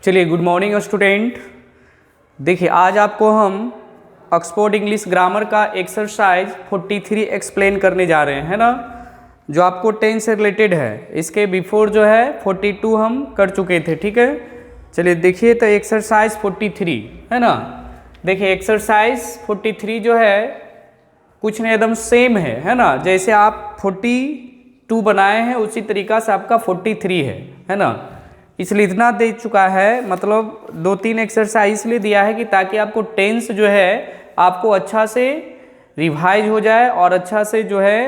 चलिए, good morning student. देखिए, आज आपको हम ऑक्सफोर्ड इंग्लिश ग्रामर का एक्सरसाइज 43 एक्सप्लेन करने जा रहे हैं, है ना, जो आपको टेंस से रिलेटेड है। इसके बिफोर जो है 42 हम कर चुके थे, ठीक है। चलिए देखिए, तो एक्सरसाइज 43 है ना। देखिए, एक्सरसाइज 43 जो है कुछ नहीं, एकदम सेम है ना। जैसे आप 42 बनाए हैं उसी तरीका से आपका 43 है ना। इसलिए इतना दे चुका है, मतलब 2-3 एक्सरसाइज इसलिए दिया है कि ताकि आपको टेंस जो है आपको अच्छा से रिवाइज हो जाए और अच्छा से जो है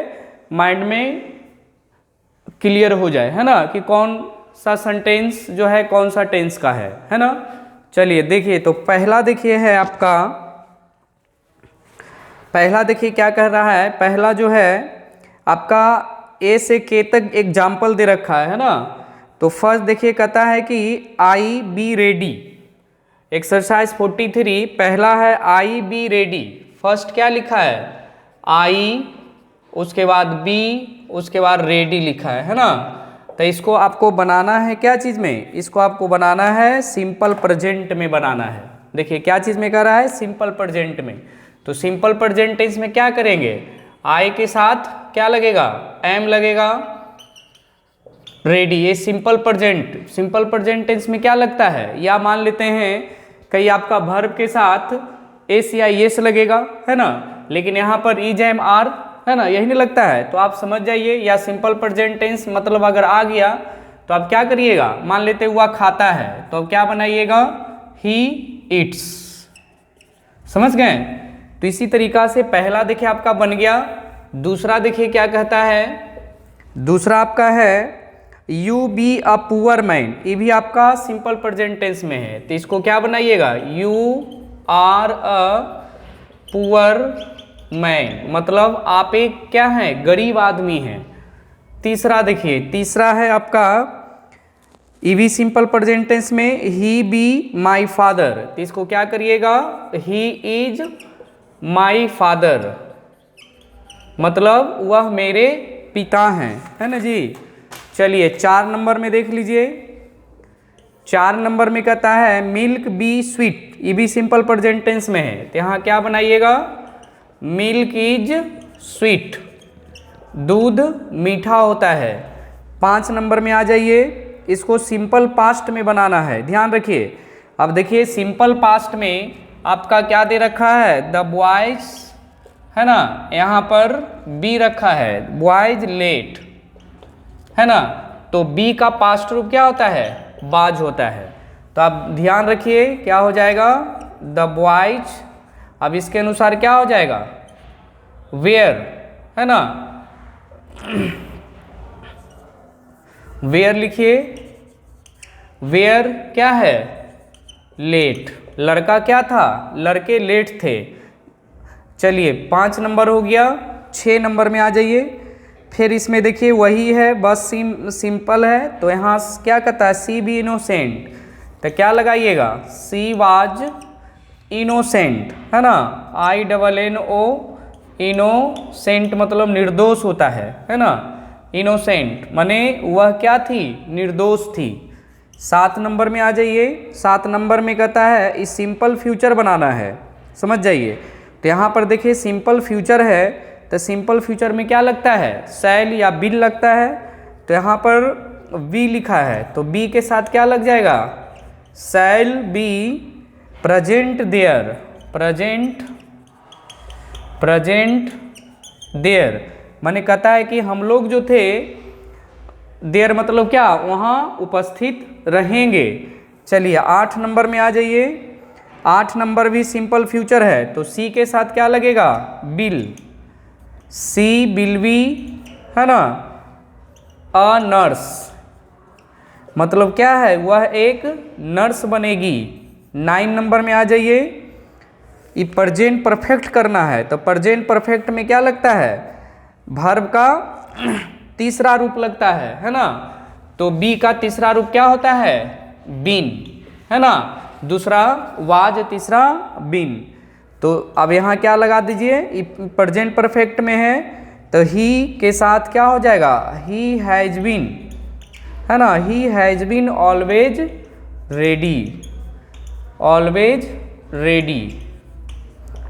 माइंड में क्लियर हो जाए, है ना, कि कौन सा सेंटेंस जो है कौन सा टेंस का है ना। चलिए देखिए, तो पहला देखिए है आपका, पहला देखिए क्या कह रहा है। पहला जो है आपका ए से के तक एग्जाम्पल दे रखा है ना। तो फर्स्ट देखिए कहता है कि आई बी रेडी। एक्सरसाइज 43 पहला है आई बी रेडी। फर्स्ट क्या लिखा है? आई, उसके बाद बी, उसके बाद रेडी लिखा है ना। तो इसको आपको बनाना है क्या चीज़ में? इसको आपको बनाना है सिंपल प्रेजेंट में बनाना है। देखिए क्या चीज़ में कर रहा है? सिंपल प्रेजेंट में। तो सिंपल प्रेजेंट टेंस में क्या करेंगे? आई के साथ क्या लगेगा? एम लगेगा। रेडी, ये simple present. Simple present tense में क्या लगता है? या मान लेते हैं कहीं आपका वर्ब के साथ एस या येस लगेगा, है ना, लेकिन यहाँ पर इज एम आर, है ना, यही नहीं लगता है। तो आप समझ जाइए, या सिंपल प्रेजेंट टेंस मतलब अगर आ गया तो आप क्या करिएगा? मान लेते हुआ खाता है तो अब क्या बनाइएगा? He eats. समझ गए? तो इसी तरीका से पहला देखिए आपका बन गया। दूसरा देखिए क्या कहता है। दूसरा आपका है you be a poor man. ये भी आपका सिंपल प्रेजेंट टेंस में है। तो इसको क्या बनाइएगा? You are a poor man, मतलब आप एक क्या हैं? गरीब आदमी हैं। तीसरा देखिए, तीसरा है आपका ये भी सिंपल प्रेजेंट टेंस में, ही बी माई फादर। तो इसको क्या करिएगा? ही इज माई फादर, मतलब वह मेरे पिता हैं, है ना जी। चलिए 4 नंबर में देख लीजिए। 4 नंबर में कहता है मिल्क बी स्वीट। ये भी सिंपल प्रेजेंट टेंस में है। तो यहाँ क्या बनाइएगा? मिल्क इज स्वीट, दूध मीठा होता है। 5 नंबर में आ जाइए। इसको सिंपल पास्ट में बनाना है, ध्यान रखिए। अब देखिए सिंपल पास्ट में आपका क्या दे रखा है? द बॉयज, है ना, यहाँ पर बी रखा है, बॉयज लेट, है ना। तो बी का पास्ट रूप क्या होता है? बाज होता है। तो आप ध्यान रखिए क्या हो जाएगा? The boys. अब इसके अनुसार क्या हो जाएगा? वेयर, है ना। वेयर लिखिए। वेयर क्या है? लेट। लड़का क्या था? लड़के लेट थे। चलिए 5 नंबर हो गया। 6 नंबर में आ जाइए। फिर इसमें देखिए वही है, बस सिंपल है। तो यहाँ क्या कहता है? She be innocent. तो क्या लगाइएगा? सी वाज इनोसेंट, है ना। I double N O, innocent मतलब निर्दोष होता है ना। इनोसेंट माने वह क्या थी? निर्दोष थी। 7 नंबर में आ जाइए। 7 नंबर में कहता है इस सिंपल फ्यूचर बनाना है, समझ जाइए। तो यहाँ पर देखिए सिंपल फ्यूचर है, तो सिंपल फ्यूचर में क्या लगता है? शैल या बिल लगता है। तो यहाँ पर बी लिखा है, तो बी के साथ क्या लग जाएगा? Shall be present there. Present there माने कहता है कि हम लोग जो थे, देयर मतलब क्या? वहाँ उपस्थित रहेंगे। चलिए 8 नंबर में आ जाइए। 8 नंबर भी सिंपल फ्यूचर है, तो सी के साथ क्या लगेगा? बिल। सी विल बी, है ना, अ नर्स, मतलब क्या है? वह एक नर्स बनेगी। 9 नंबर में आ जाइए। ये प्रेजेंट परफेक्ट करना है, तो प्रेजेंट परफेक्ट में क्या लगता है? वर्ब का तीसरा रूप लगता है ना। तो बी का तीसरा रूप क्या होता है? बीन, है ना। दूसरा वाज, तीसरा बीन। तो अब यहाँ क्या लगा दीजिए? प्रेजेंट परफेक्ट में है, तो ही के साथ क्या हो जाएगा? ही हैज बीन, है ना। He has been always ready, always ready,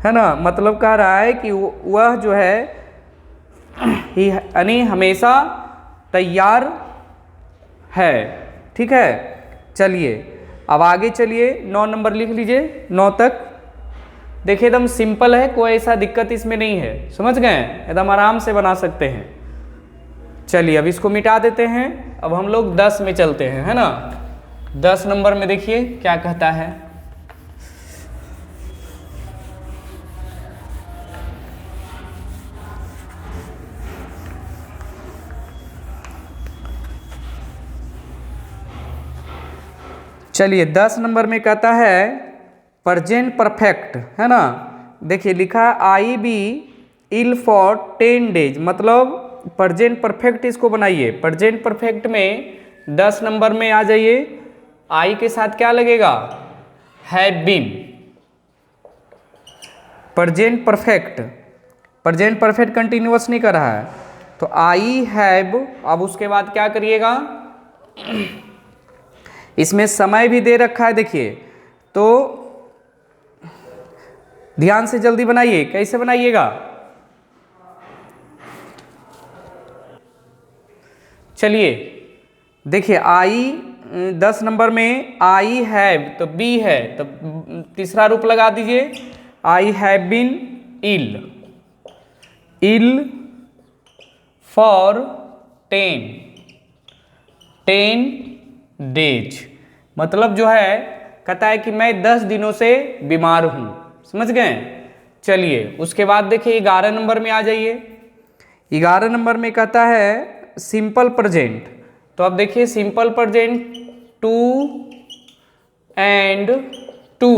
है ना। मतलब कह रहा है कि वह जो है यानी हमेशा तैयार है। ठीक है, चलिए अब आगे चलिए, 9 नंबर लिख लीजिए, 9 तक। देखिए एकदम सिंपल है, कोई ऐसा दिक्कत इसमें नहीं है, समझ गए, एकदम आराम से बना सकते हैं। चलिए अब इसको मिटा देते हैं, अब हम लोग 10 में चलते हैं, है ना। 10 नंबर में देखिए क्या कहता है। चलिए 10 नंबर में कहता है प्रेजेंट परफेक्ट, है ना। देखिए लिखा है आई बी इल फॉर 10 डेज, मतलब प्रेजेंट परफेक्ट इसको बनाइए। प्रेजेंट परफेक्ट में 10 नंबर में आ जाइए, आई के साथ क्या लगेगा, have been. Present perfect, present perfect continuous नहीं कर रहा है, तो आई हैव। अब उसके बाद क्या करिएगा, इसमें समय भी दे रखा है, देखिए, तो ध्यान से जल्दी बनाइए। कैसे बनाइएगा, चलिए देखिए, आई 10 नंबर में आई हैव तो बी है, तो तीसरा रूप लगा दीजिए, I have been ill, ill for 10 days. मतलब जो है कहता है कि मैं 10 दिनों से बीमार हूं, समझ गए। चलिए उसके बाद देखिए 11 नंबर में आ जाइए। 11 नंबर में कहता है सिंपल प्रेजेंट, तो अब देखिए simple present two and two,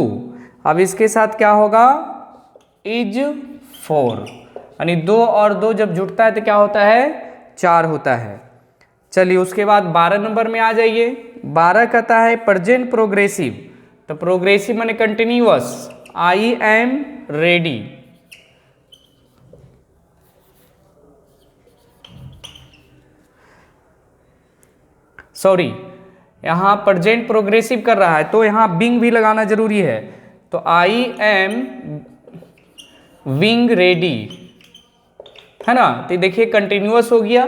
अब इसके साथ क्या होगा, इज 4, यानी 2 और 2 जब जुड़ता है तो क्या होता है, 4 होता है। चलिए उसके बाद 12 नंबर में आ जाइए। 12 कहता है प्रेजेंट प्रोग्रेसिव, तो प्रोग्रेसिव माने continuous, I am ready. Sorry, यहाँ प्रेजेंट प्रोग्रेसिव कर रहा है तो यहाँ बिंग भी लगाना जरूरी है, तो आई एम विंग रेडी, है ना। तो देखिए कंटिन्यूअस हो गया,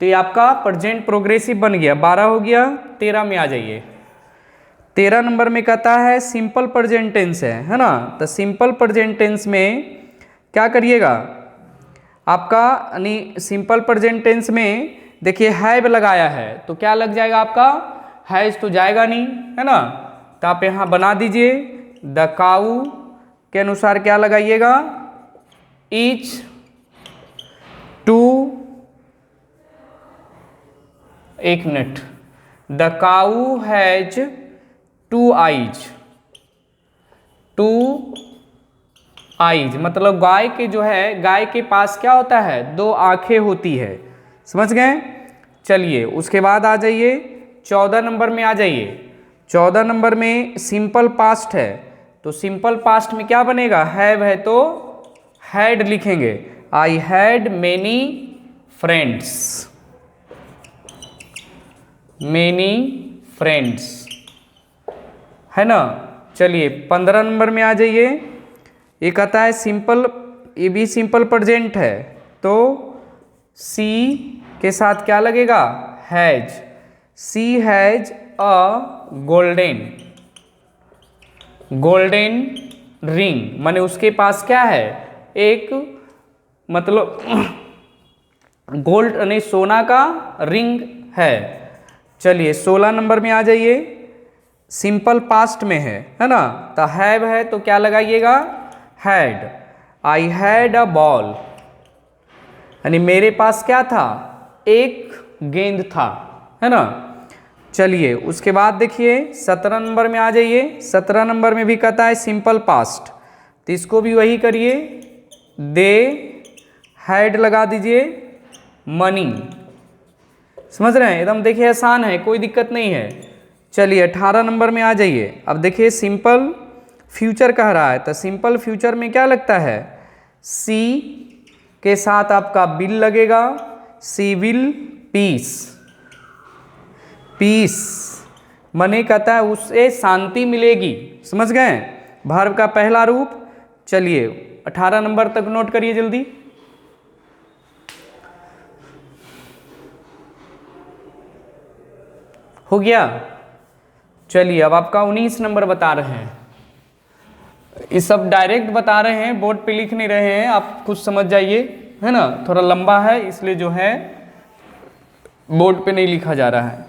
तो ये आपका प्रेजेंट प्रोग्रेसिव बन गया। 12 हो गया, 13 में आ जाइए। 13 नंबर में कहता है सिंपल प्रेजेंट टेंस है ना। तो सिंपल प्रेजेंट टेंस में क्या करिएगा, आपका यानी सिंपल प्रेजेंट टेंस में देखिए हैव लगाया है, तो क्या लग जाएगा आपका, हैज तो जाएगा नहीं, है ना। तो आप यहाँ बना दीजिए, द काऊ के अनुसार क्या लगाइएगा, ईच टू, एक minute, the cow has 2 eyes, 2 eyes मतलब गाय के जो है, गाय के पास क्या होता है, 2 आंखें होती है, समझ गए। चलिए उसके बाद आ जाइए 14 नंबर में आ जाइए। 14 नंबर में सिंपल पास्ट है, तो सिंपल पास्ट में क्या बनेगा, हैव है तो हैड लिखेंगे, I had many friends, many friends, है ना। चलिए 15 नंबर में आ जाइए। ये कहता है सिंपल, ये भी सिंपल प्रेजेंट है, तो सी के साथ क्या लगेगा, has, she has a golden ring, माने उसके पास क्या है, एक मतलब गोल्ड यानी सोना का रिंग है। चलिए 16 नंबर में आ जाइए। सिंपल पास्ट में है ना, तो हैव है तो क्या लगाइएगा, had, I had a ball, यानी मेरे पास क्या था, एक गेंद था, है ना। चलिए उसके बाद देखिए 17 नंबर में आ जाइए। 17 नंबर में भी कहता है सिंपल पास्ट, तो इसको भी वही करिए, दे हैड लगा दीजिए मनी, समझ रहे हैं, एकदम देखिए आसान है, कोई दिक्कत नहीं है। चलिए 18 नंबर में आ जाइए। अब देखिए सिंपल फ्यूचर कह रहा है, तो सिंपल फ्यूचर में क्या लगता है, सी के साथ आपका विल लगेगा, सी विल पीस, पीस मने कहता है उससे शांति मिलेगी। समझ गए, वर्ब का पहला रूप। चलिए 18 नंबर तक नोट करिए जल्दी। हो गया। चलिए अब आपका 19 नंबर बता रहे हैं। ये सब डायरेक्ट बता रहे हैं, बोर्ड पे लिख नहीं रहे हैं, आप कुछ समझ जाइए, है ना। थोड़ा लंबा है इसलिए जो है बोर्ड पे नहीं लिखा जा रहा है।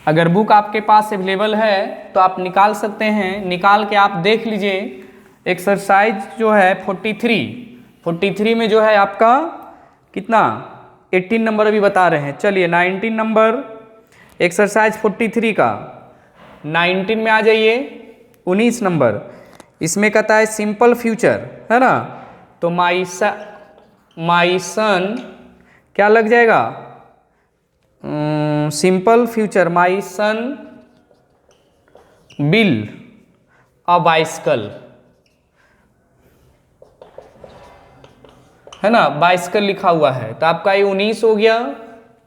अगर बुक आपके पास अवेलेबल है तो आप निकाल सकते हैं, निकाल के आप देख लीजिए। एक्सरसाइज जो है 43 में जो है आपका कितना 18 नंबर अभी बता रहे हैं। चलिए 19 नंबर एक्सरसाइज 43 का 19 में आ जाइए। 19 नंबर इसमें कहता है सिंपल फ्यूचर, है ना। तो माई सन क्या लग जाएगा, simple future my son will a bicycle, है ना, बाइसिकल लिखा हुआ है। तो आपका ये 19 हो गया।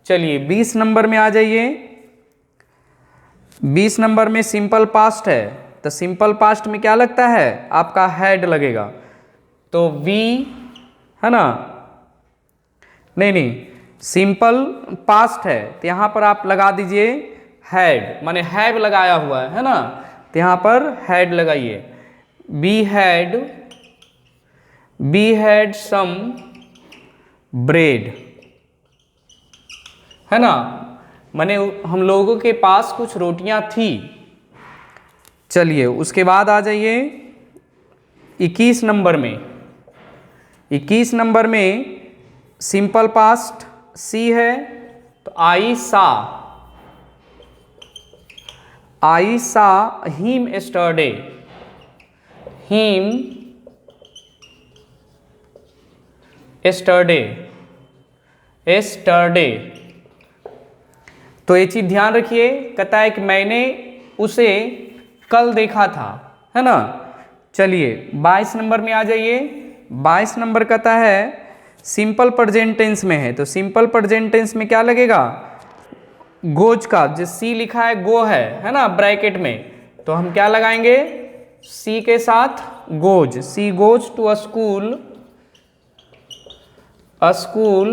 चलिए 20 नंबर में आ जाइए। 20 नंबर में सिंपल पास्ट है, तो सिंपल पास्ट में क्या लगता है, आपका हैड लगेगा। तो वी, है ना, नहीं सिंपल पास्ट है तो यहाँ पर आप लगा दीजिए हैड, माने हैव लगाया हुआ है ना, तो यहाँ पर हैड लगाइए। बी हैड सम ब्रेड, है ना, माने हम लोगों के पास कुछ रोटियां थी। चलिए उसके बाद आ जाइए 21 नंबर में। 21 नंबर में सिंपल पास्ट सी है, तो आई सा हिम एस्टरडे, एस्टरडे। तो ये चीज ध्यान रखिए, कहता है कि मैंने उसे कल देखा था, है ना। चलिए 22 नंबर में आ जाइए। 22 नंबर कहता है सिंपल प्रेजेंट टेंस में है, तो सिंपल प्रेजेंट टेंस में क्या लगेगा, गोज का जो सी लिखा है गो है ना, ब्रैकेट में, तो हम क्या लगाएंगे, सी के साथ goes. She goes to a school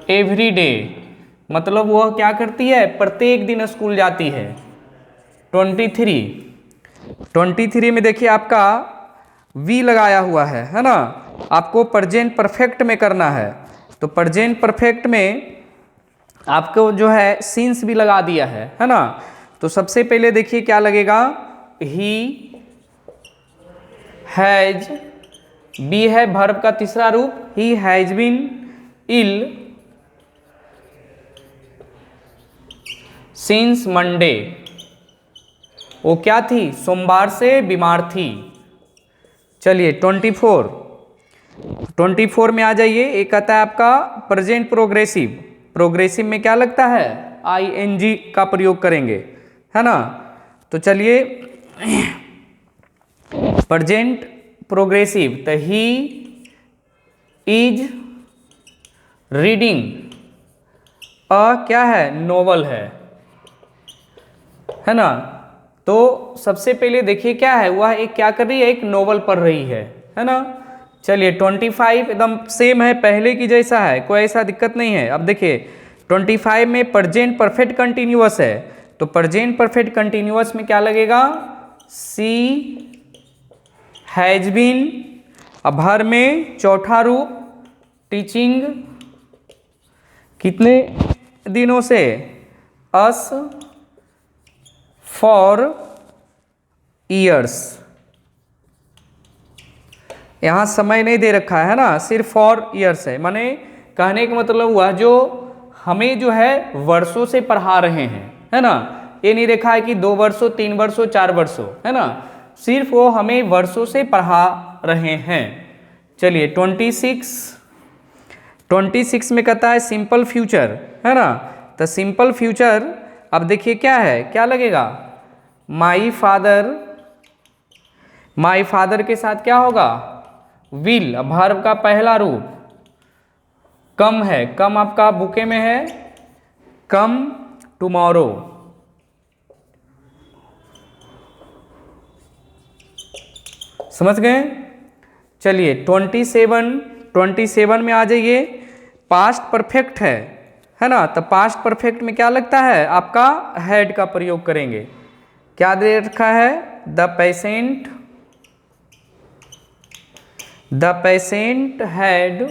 every day, मतलब वह क्या करती है, प्रत्येक दिन स्कूल जाती है। 23 में देखिए आपका वी लगाया हुआ है ना। आपको प्रेजेंट परफेक्ट में करना है, तो प्रेजेंट परफेक्ट में आपको जो है सिंस भी लगा दिया है ना। तो सबसे पहले देखिए क्या लगेगा, ही हैज, बी है वर्ब का तीसरा रूप, he has been ill since Monday, वो क्या थी, सोमवार से बीमार थी। चलिए 24 में आ जाइए। एक कहता है आपका प्रेजेंट प्रोग्रेसिव में क्या लगता है, ing का प्रयोग करेंगे, है ना। तो चलिए प्रेजेंट प्रोग्रेसिव, तो ही इज रीडिंग क्या है, नोवेल है ना। तो सबसे पहले देखिए क्या है, वह एक क्या कर रही है, एक नोवेल पढ़ रही है ना। चलिए 25 एकदम सेम है, पहले की जैसा है, कोई ऐसा दिक्कत नहीं है। अब देखिए 25 में प्रेजेंट परफेक्ट कंटिन्यूअस है, तो प्रेजेंट परफेक्ट कंटिन्यूअस में क्या लगेगा, सी हैज बीन, अब हर में चौथा रूप टीचिंग कितने दिनों से, अस फॉर ईयर्स, यहां समय नहीं दे रखा है ना, सिर्फ फॉर ईयर्स है, माने कहने का मतलब हुआ जो हमें जो है वर्षों से पढ़ा रहे हैं, है ना। ये नहीं देखा है कि 2 वर्षों 3 वर्षों 4 वर्षों, है ना, सिर्फ वो हमें वर्षों से पढ़ा रहे हैं। चलिए 26 में कहता है सिंपल फ्यूचर, है ना। तो सिंपल फ्यूचर अब देखिए क्या है, क्या लगेगा, माई फादर के साथ क्या होगा, विल, वर्ब का पहला रूप, कम है, कम आपका बुके में है, कम टुमारो। समझ गए? चलिए 27 में आ जाइए। पास्ट परफेक्ट है ना? तो पास्ट परफेक्ट में क्या लगता है? आपका हैड का प्रयोग करेंगे। क्या दे रखा है? The patient had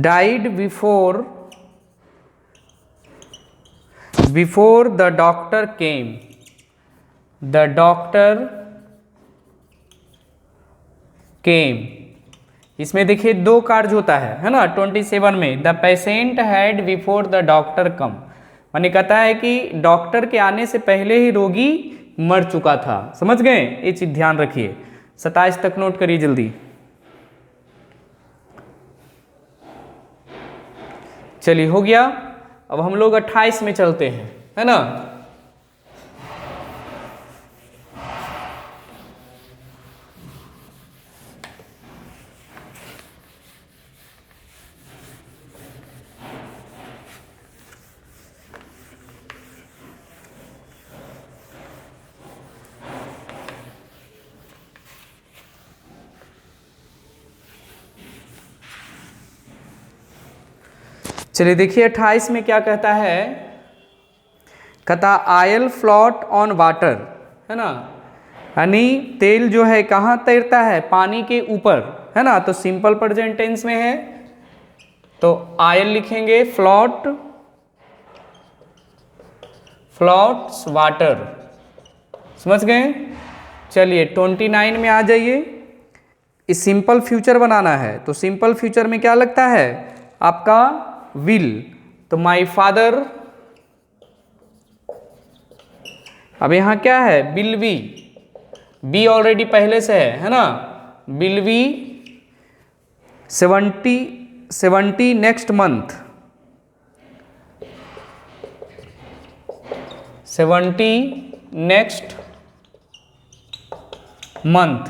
died before the doctor came। the doctor came। इसमें देखिए दो कार्य होता है ना? 27 में the patient had before the doctor come, माने कहता है कि डॉक्टर के आने से पहले ही रोगी मर चुका था। समझ गए? ये चीज ध्यान रखिए। 27 तक नोट करिए जल्दी। चलिए हो गया। अब हम लोग 28 में चलते हैं, है ना? चलिए देखिए 28 में क्या कहता है? कहता ऑयल फ्लोट ऑन वाटर, है ना? यानी तेल जो है कहाँ तैरता है? पानी के ऊपर, है ना? तो सिंपल प्रेजेंट टेंस में है तो ऑयल लिखेंगे, फ्लोट्स वाटर। समझ गए? चलिए 29 में आ जाइए। इस सिंपल फ्यूचर बनाना है तो सिंपल फ्यूचर में क्या लगता है? आपका विल। तो माई फादर, अब यहां क्या है? विल बी ऑलरेडी पहले से है ना? Will be 70 next month, 70 next month.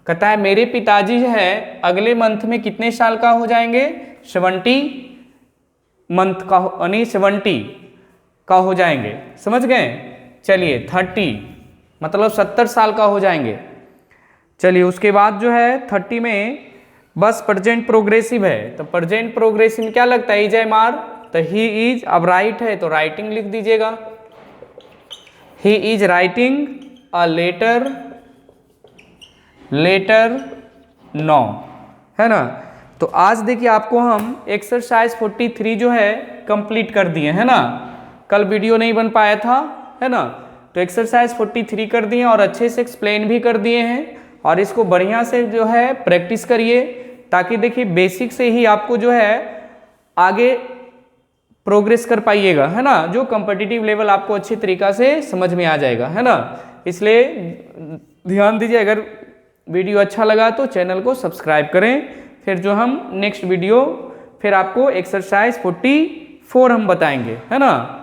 कहता है मेरे पिताजी जो है अगले मंथ में कितने साल का हो जाएंगे? 70 मंथ का, यानी 70 का हो जाएंगे। समझ गए? चलिए 30 मतलब 70 साल का हो जाएंगे। चलिए उसके बाद जो है 30 में बस प्रेजेंट प्रोग्रेसिव है तो प्रेजेंट प्रोग्रेसिव में क्या लगता है? Is am are. तो ही इज, अब राइट है तो राइटिंग लिख दीजिएगा। He is writing a letter now, है ना? तो आज देखिए आपको हम एक्सरसाइज 43 जो है कंप्लीट कर दिए, है ना? कल वीडियो नहीं बन पाया था, है ना? तो एक्सरसाइज 43 कर दिए और अच्छे से एक्सप्लेन भी कर दिए हैं। और इसको बढ़िया से जो है प्रैक्टिस करिए ताकि देखिए बेसिक से ही आपको जो है आगे प्रोग्रेस कर पाइएगा, है ना? जो कॉम्पिटिटिव लेवल आपको अच्छी तरीका से समझ में आ जाएगा, है ना? इसलिए ध्यान दीजिए। अगर वीडियो अच्छा लगा तो चैनल को सब्सक्राइब करें। फिर जो हम नेक्स्ट वीडियो फिर आपको एक्सरसाइज 44 हम बताएंगे, है ना?